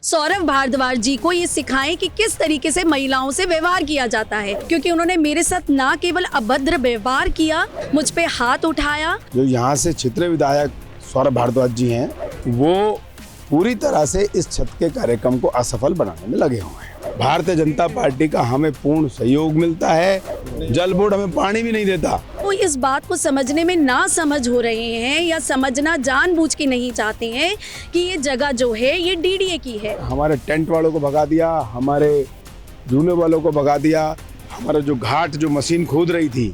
सौरभ भारद्वाज जी को ये सिखाएं कि किस तरीके से महिलाओं से व्यवहार किया जाता है, क्योंकि उन्होंने मेरे साथ ना केवल अभद्र व्यवहार किया, मुझ पे हाथ उठाया। जो यहाँ से क्षेत्रीय विधायक सौरभ भारद्वाज जी हैं, वो पूरी तरह से इस छत के कार्यक्रम को असफल बनाने में लगे हुए हैं। भारतीय जनता पार्टी का हमें पूर्ण सहयोग मिलता है। जल बोर्ड हमें पानी भी नहीं देता। वो इस बात को समझने में ना समझ हो रहे हैं या समझना जानबूझ के नहीं चाहते हैं कि ये जगह जो है ये डीडीए की है। हमारे टेंट वालों को भगा दिया, हमारे झूले वालों को भगा दिया, हमारा जो घाट जो मशीन खोद रही थी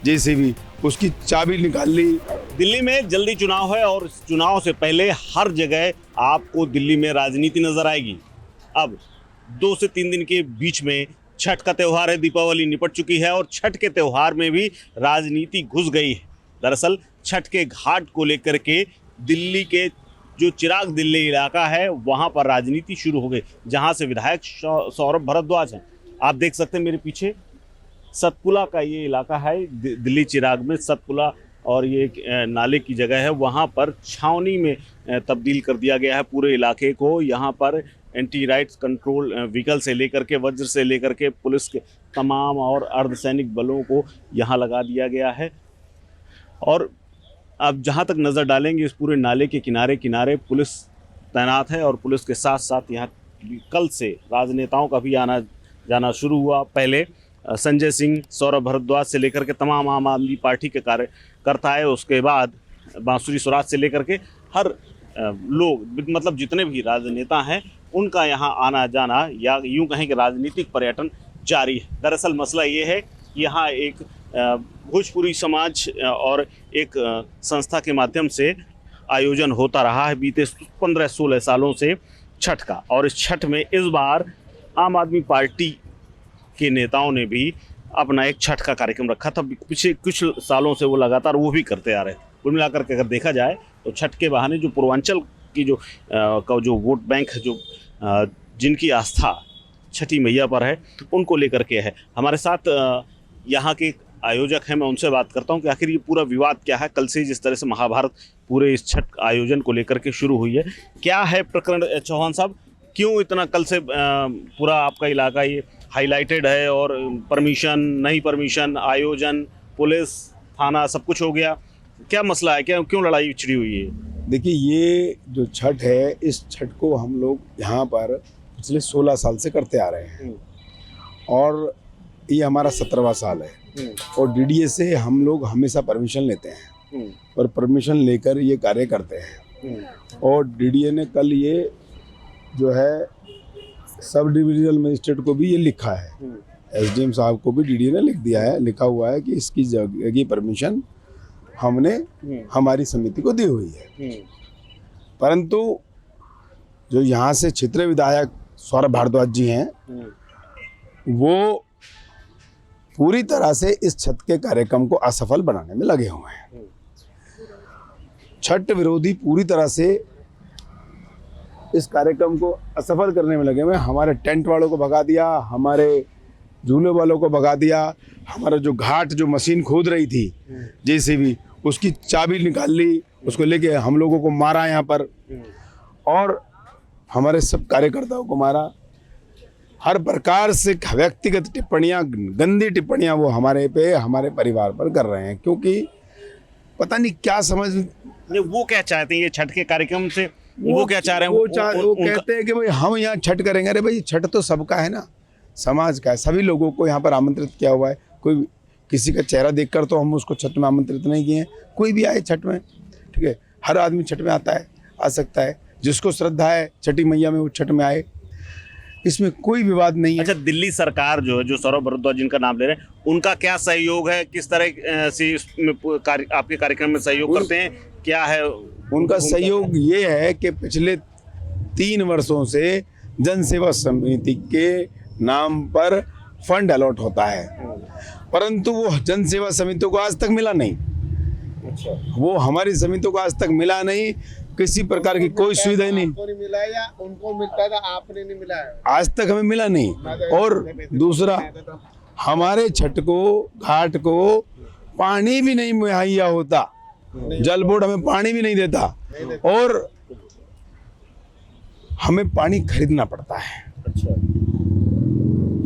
जेसीबी, उसकी चाबी निकाल ली। दिल्ली में जल्दी चुनाव है और चुनाव से पहले हर जगह आपको दिल्ली में राजनीति नजर आएगी। अब 2 से 3 दिन के बीच में छठ का त्यौहार है, दीपावली निपट चुकी है और छठ के त्यौहार में भी राजनीति घुस गई है। दरअसल छठ के घाट को लेकर के दिल्ली के जो चिराग दिल्ली इलाका है वहां पर राजनीति शुरू हो गई, जहां से विधायक सौरभ भारद्वाज हैं। आप देख सकते हैं मेरे पीछे सतपुला का ये इलाका है, दिल्ली चिराग में सतपुला, और ये एक नाले की जगह है। वहाँ पर छावनी में तब्दील कर दिया गया है पूरे इलाके को। यहाँ पर एंटी राइट्स कंट्रोल व्हीकल से लेकर के वज्र से लेकर के पुलिस के तमाम और अर्धसैनिक बलों को यहाँ लगा दिया गया है। और अब जहाँ तक नज़र डालेंगे इस पूरे नाले के किनारे किनारे पुलिस तैनात है और पुलिस के साथ साथ यहाँ कल से राजनेताओं का भी आना जाना शुरू हुआ। पहले संजय सिंह, सौरभ भारद्वाज से लेकर के तमाम आम आदमी पार्टी के कार्यकर्ता है, उसके बाद बांसुरी स्वराज से लेकर के हर लोग, मतलब जितने भी राजनेता हैं उनका यहाँ आना जाना या यूं कहें कि राजनीतिक पर्यटन जारी है। दरअसल मसला ये है कि यहाँ एक भोजपुरी समाज और एक संस्था के माध्यम से आयोजन होता रहा है बीते 15-16 सालों से छठ का, और इस छठ में इस बार आम आदमी पार्टी के नेताओं ने भी अपना एक छठ का कार्यक्रम रखा था। पिछले कुछ सालों से वो लगातार वो भी करते आ रहे हैं। कुल मिलाकर के अगर देखा जाए तो छठ के बहाने जो पूर्वांचल की जो वोट बैंक है, जो जिनकी आस्था छठी मैया पर है, उनको लेकर के है। हमारे साथ यहाँ के आयोजक हैं, मैं उनसे बात करता हूँ कि आखिर ये पूरा विवाद क्या है। कल से जिस तरह से महाभारत पूरे इस छठ आयोजन को लेकर के शुरू हुई है, क्या है प्रकरण चौहान साहब? क्यों इतना कल से पूरा आपका इलाका ये हाईलाइटेड है और परमिशन नहीं परमिशन, आयोजन, पुलिस, थाना सब कुछ हो गया? क्या मसला है, क्यों लड़ाई छिड़ी हुई है? देखिए, ये जो छठ है, इस छठ को हम लोग यहाँ पर पिछले 16 साल से करते आ रहे हैं और ये हमारा 17वां साल है। और डीडीए से हम लोग हमेशा परमिशन लेते हैं और परमिशन लेकर ये कार्य करते हैं। और डीडीए ने कल ये जो है सब डिविजनल मजिस्ट्रेट को भी ये लिखा है, एसडीएम साहब को भी डीडीए ने लिख दिया है, लिखा हुआ है कि इसकी जगह की परमिशन हमने हमारी समिति को दी हुई है। परंतु जो यहाँ से क्षेत्रीय विधायक सौरभ भारद्वाज जी हैं, वो पूरी तरह से इस छठ के कार्यक्रम को असफल बनाने में लगे हुए हैं। छठ विरोधी पूरी तरह से इस कार्यक्रम को असफल करने में लगे हुए। हमारे टेंट वालों को भगा दिया, हमारे झूले वालों को भगा दिया, हमारा जो घाट जो मशीन खोद रही थी जेसीबी, उसकी चाबी निकाल ली, उसको लेके हम लोगों को मारा यहाँ पर और हमारे सब कार्यकर्ताओं को मारा। हर प्रकार से व्यक्तिगत टिप्पणियाँ, गंदी टिप्पणियाँ वो हमारे पे, हमारे परिवार पर कर रहे हैं, क्योंकि पता नहीं क्या समझ। वो क्या चाहते हैं ये छठ के कार्यक्रम से? वो क्या चाह रहे हैं? वो कहते हैं कि भाई हम यहाँ छठ करेंगे। अरे भाई, छठ तो सबका है ना, समाज का है, सभी लोगों को यहाँ पर आमंत्रित किया हुआ है। कोई किसी का चेहरा देखकर तो हम उसको छठ में आमंत्रित नहीं किए हैं। कोई भी आए छठ में, ठीक है, हर आदमी छठ में आता है, आ सकता है, जिसको श्रद्धा है छठी मैया में वो छठ में आए, इसमें कोई विवाद नहीं है। अच्छा, दिल्ली सरकार जो है, जो सौरभ भारद्वाज जिनका नाम ले रहे हैं, उनका क्या सहयोग है? किस तरह से इसमें आपके कार्यक्रम में सहयोग करते हैं? क्या है उनका सहयोग? ये है कि पिछले 3 वर्षों से जन सेवा समिति के नाम पर फंड अलॉट होता है, परंतु वो जन सेवा समिति को आज तक मिला नहीं। अच्छा, वो हमारी समिति को आज तक मिला नहीं, किसी प्रकार की कोई सुविधा नहीं मिला या उनको मिलता था, आपने नहीं मिला है? आज तक हमें मिला नहीं। और दूसरा, हमारे छठ को, घाट को पानी भी नहीं मुहैया होता, जल बोर्ड हमें पानी भी नहीं देता। और हमें पानी खरीदना पड़ता है, अच्छा,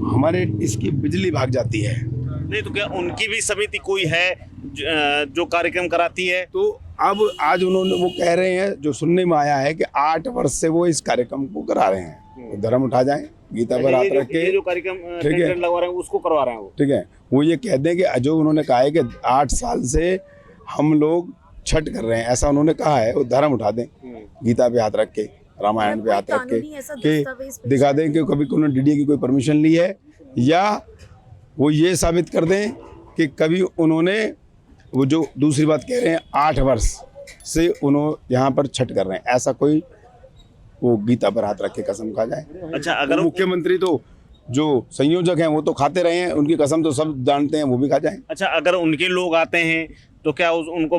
हमारे इसकी बिजली भाग जाती है। नहीं तो क्या उनकी भी समिति कोई है जो कार्यक्रम कराती है? तो अब आज उन्होंने वो कह रहे हैं, जो सुनने में आया है कि 8 वर्ष से वो इस कार्यक्रम को करा रहे हैं। तो धर्म उठा जाएं, गीता पर हाथ रख के जो कार्यक्रम ठीक है लगवा रहे हैं उसको करवा रहे हैं वो। ठीक है, वो ये कह दें कि जो उन्होंने कहा है कि 8 साल से हम लोग छठ कर रहे हैं, ऐसा उन्होंने कहा है, वो धर्म उठा दें, गीता पे हाथ रख के, रामायण पे हाथ रख के कि दिखा दें कि कभी उन्होंने डीडीए की कोई परमिशन ली है, या वो ये साबित कर दें कि कभी उन्होंने, वो जो दूसरी बात कह रहे हैं 8 वर्ष से उन्होंने यहाँ पर छठ कर रहे हैं, ऐसा कोई वो गीता पर हाथ रख के कसम खा जाए। अच्छा, अगर तो मुख्यमंत्री तो जो संयोजक हैं वो तो खाते रहे हैं, उनकी कसम तो सब जानते हैं, वो भी खा जाएं। अच्छा, अगर उनके लोग आते हैं तो क्या उनको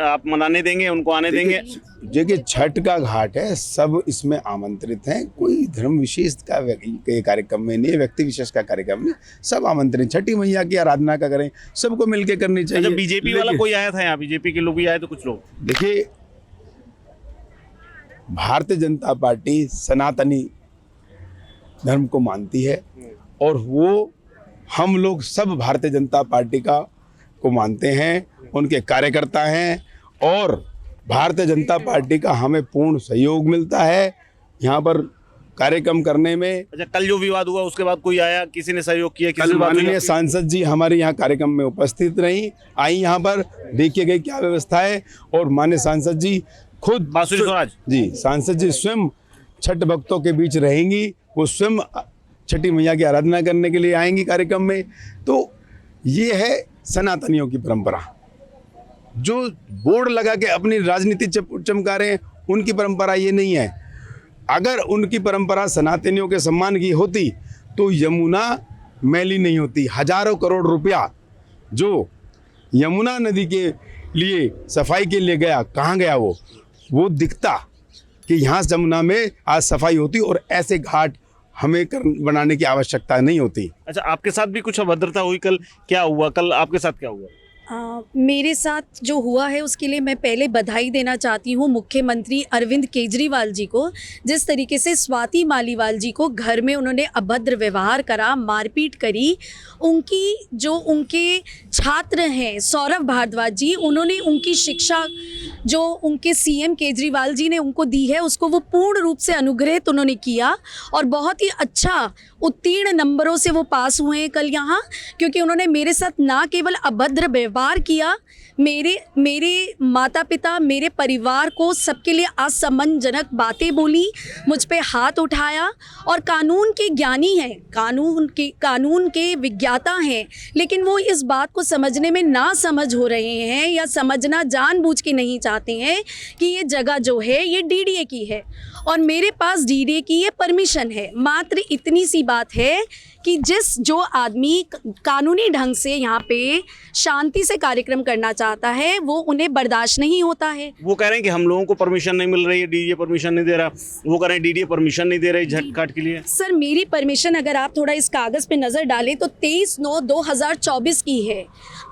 आप मनाने देंगे, उनको आने देंगे? देखिए छठ का घाट है, सब इसमें आमंत्रित हैं, कोई धर्म विशेष का के कार्यक्रम में नहीं है, व्यक्ति विशेष का कार्यक्रम नहीं, सब आमंत्रित। छठी मैया की आराधना का करें, सबको मिलके करनी चाहिए। अच्छा, बीजेपी वाला कोई आया था यहाँ? बीजेपी के लोग भी आए तो कुछ लोग? देखिए, भारतीय जनता पार्टी सनातनी धर्म को मानती है और वो हम लोग सब भारतीय जनता पार्टी को मानते हैं, उनके कार्यकर्ता हैं और भारतीय जनता पार्टी का हमें पूर्ण सहयोग मिलता है यहाँ पर कार्यक्रम करने में। अच्छा, कल जो विवाद हुआ उसके बाद कोई आया, किसी ने सहयोग किया? कल माननीय सांसद जी हमारे यहाँ कार्यक्रम में उपस्थित रही, आई यहाँ पर, देखिए गई क्या व्यवस्था है, और माननीय सांसद जी खुद बांसुरी स्वराज जी, सांसद जी स्वयं छठ भक्तों के बीच रहेंगी, वो स्वयं छठी मैया की आराधना करने के लिए आएंगी कार्यक्रम में। तो ये है सनातनियों की परंपरा, जो बोर्ड लगा के अपनी राजनीति चमका रहे हैं, उनकी परंपरा ये नहीं है। अगर उनकी परंपरा सनातनियों के सम्मान की होती तो यमुना मैली नहीं होती। हजारों करोड़ रुपया जो यमुना नदी के लिए सफाई के लिए गया, कहाँ गया वो दिखता कि यहाँ यमुना में आज सफाई होती और ऐसे घाट हमें बनाने की आवश्यकता नहीं होती। अच्छा, आपके साथ भी कुछ अभद्रता हुई कल? क्या हुआ कल आपके साथ, क्या हुआ? मेरे साथ जो हुआ है उसके लिए मैं पहले बधाई देना चाहती हूँ मुख्यमंत्री अरविंद केजरीवाल जी को। जिस तरीके से स्वाति मालीवाल जी को घर में उन्होंने अभद्र व्यवहार करा, मारपीट करी, उनके छात्र हैं सौरभ भारद्वाज जी, उन्होंने उनकी शिक्षा जो उनके सीएम केजरीवाल जी ने उनको दी है उसको वो पूर्ण रूप से अनुग्रहित उन्होंने किया और बहुत ही अच्छा उत्तीर्ण नंबरों से वो पास हुए हैं कल यहाँ, क्योंकि उन्होंने मेरे साथ ना केवल अभद्र व्यवहार किया, मेरे माता पिता, मेरे परिवार को सबके लिए असम्मानजनक बातें बोली, मुझ पे हाथ उठाया, और कानून के ज्ञानी हैं, कानून के विज्ञाता हैं, लेकिन वो इस बात को समझने में ना समझ हो रहे हैं या समझना जानबूझ के नहीं चाहते हैं कि ये जगह जो है ये डीडीए की है और मेरे पास डीडीए की ये परमिशन है। मात्र इतनी सी बात है कि जो आदमी कानूनी ढंग से यहाँ पे शांति से कार्यक्रम करना चाहता है वो उन्हें बर्दाश्त नहीं होता है। वो कह रहे हैं कि हम लोगों को परमिशन नहीं मिल रही है, डीडीए परमिशन नहीं दे रहा। वो कह रहे हैं डीडीए परमिशन नहीं दे रही झटकाट के लिए। सर, मेरी परमिशन अगर आप थोड़ा इस कागज़ पे नज़र डालें तो 23/9/2024 की है।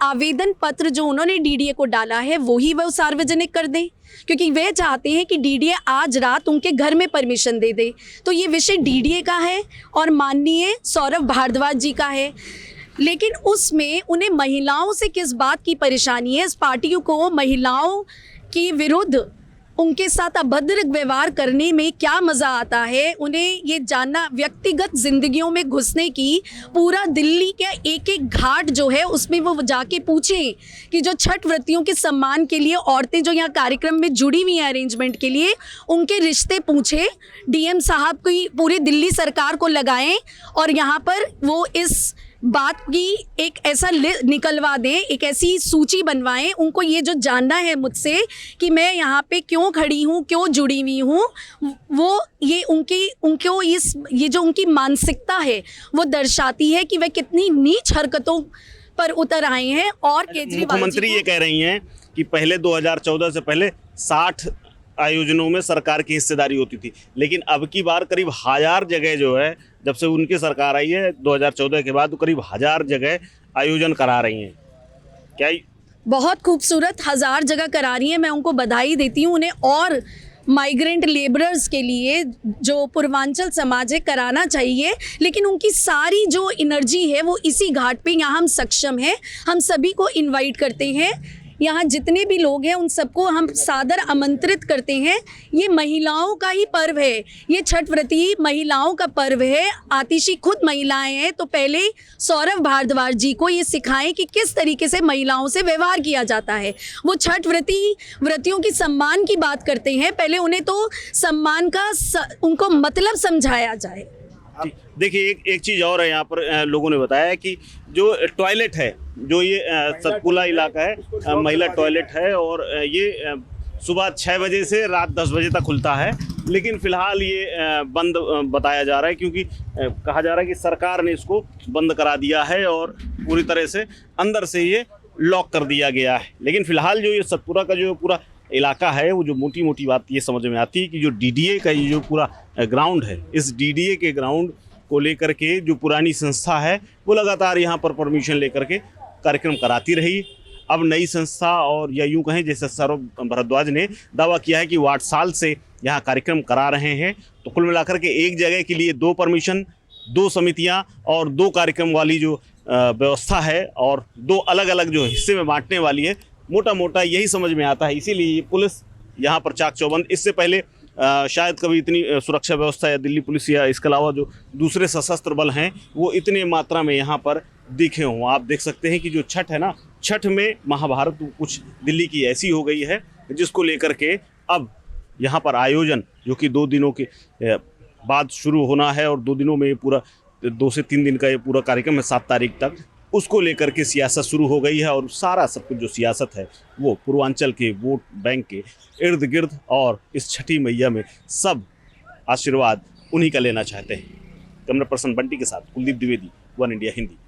आवेदन पत्र जो उन्होंने डीडीए को डाला है वही वो सार्वजनिक कर दें, क्योंकि वे चाहते हैं कि डीडीए आज रात उनके घर में परमिशन दे दे। तो ये विषय डीडीए का है और माननीय सौरभ भारद्वाज जी का है, लेकिन उसमें उन्हें महिलाओं से किस बात की परेशानी है? इस पार्टी को महिलाओं के विरुद्ध उनके साथ अभद्र व्यवहार करने में क्या मज़ा आता है? उन्हें ये जानना, व्यक्तिगत जिंदगियों में घुसने की, पूरा दिल्ली का एक एक घाट जो है उसमें वो जाके पूछें कि जो छठ व्रतियों के सम्मान के लिए औरतें जो यहाँ कार्यक्रम में जुड़ी हुई हैं अरेंजमेंट के लिए, उनके रिश्ते पूछे, डीएम साहब की पूरी दिल्ली सरकार को लगाएं और यहाँ पर वो इस बात की एक ऐसा निकलवा दें, एक ऐसी सूची बनवाएं। उनको ये जो जानना है मुझसे कि मैं यहाँ पे क्यों खड़ी हूँ, क्यों जुड़ी हुई हूँ, वो ये उनको ये जो उनकी मानसिकता है वो दर्शाती है कि वह कितनी नीच हरकतों पर उतर आए हैं। और केजरीवाल मुख्यमंत्री ये कह रही हैं कि पहले 2014 से पहले 60 आयोजनों में सरकार की हिस्सेदारी होती थी, लेकिन अब की बार करीब 1000 जगह जो है, जब से उनकी सरकार आई है 2014 के बाद, तो करीब 1000 जगह आयोजन करा रही हैं। क्या बहुत खूबसूरत 1000 जगह करा रही हैं, मैं उनको बधाई देती हूँ उन्हें और माइग्रेंट लेबरर्स के लिए जो पूर्वांचल समाज है कराना चाहिए, लेकिन उनकी सारी जो एनर्जी है वो इसी घाट पे यहाँ हम सक्षम हैं। हम सभी को इनवाइट करते हैं, यहाँ जितने भी लोग हैं उन सबको हम सादर आमंत्रित करते हैं। ये महिलाओं का ही पर्व है, ये छठ व्रती महिलाओं का पर्व है। आतिशी खुद महिलाएं हैं, तो पहले सौरभ भारद्वाज जी को ये सिखाएं कि किस तरीके से महिलाओं से व्यवहार किया जाता है। वो छठ व्रतियों की सम्मान की बात करते हैं, पहले उन्हें तो सम्मान का उनको मतलब समझाया जाए। देखिए एक चीज़ और है, यहाँ पर लोगों ने बताया कि जो टॉयलेट है, जो ये सतपुला इलाका है, महिला टॉयलेट है और ये सुबह 6 बजे से रात 10 बजे तक खुलता है, लेकिन फ़िलहाल ये बंद बताया जा रहा है क्योंकि कहा जा रहा है कि सरकार ने इसको बंद करा दिया है और पूरी तरह से अंदर से ये लॉक कर दिया गया है। लेकिन फ़िलहाल जो ये सतपुरा का जो पूरा इलाका है, वो जो मोटी मोटी बात ये समझ में आती है कि जो डीडीए का ये जो पूरा ग्राउंड है, इस डीडीए के ग्राउंड को लेकर के जो पुरानी संस्था है वो लगातार यहाँ पर परमिशन लेकर के कार्यक्रम कराती रही। अब नई संस्था और या यूँ कहें जैसे सौरभ भारद्वाज ने दावा किया है कि वो 8 साल से यहाँ कार्यक्रम करा रहे हैं, तो कुल मिलाकर के एक जगह के लिए 2 परमिशन, 2 समितियाँ और 2 कार्यक्रम वाली जो व्यवस्था है और 2 अलग अलग जो हिस्से में बांटने वाली है, मोटा मोटा यही समझ में आता है। इसीलिए पुलिस यहाँ पर चाक चौबंद, इससे पहले शायद कभी इतनी सुरक्षा व्यवस्था या दिल्ली पुलिस या इसके अलावा जो दूसरे सशस्त्र बल हैं वो इतने मात्रा में यहाँ पर दिखे हों। आप देख सकते हैं कि जो छठ है ना, छठ में महाभारत कुछ दिल्ली की ऐसी हो गई है जिसको लेकर के अब यहाँ पर आयोजन जो कि 2 दिनों के बाद शुरू होना है और 2 दिनों में पूरा 2 से 3 दिन का ये पूरा कार्यक्रम है 7 तारीख तक, उसको लेकर के सियासत शुरू हो गई है और सारा सब कुछ जो सियासत है वो पूर्वांचल के वोट बैंक के इर्द गिर्द और इस छठी मैया में सब आशीर्वाद उन्हीं का लेना चाहते हैं। कैमरा पर्सन बंटी के साथ कुलदीप द्विवेदी, वन इंडिया हिंदी।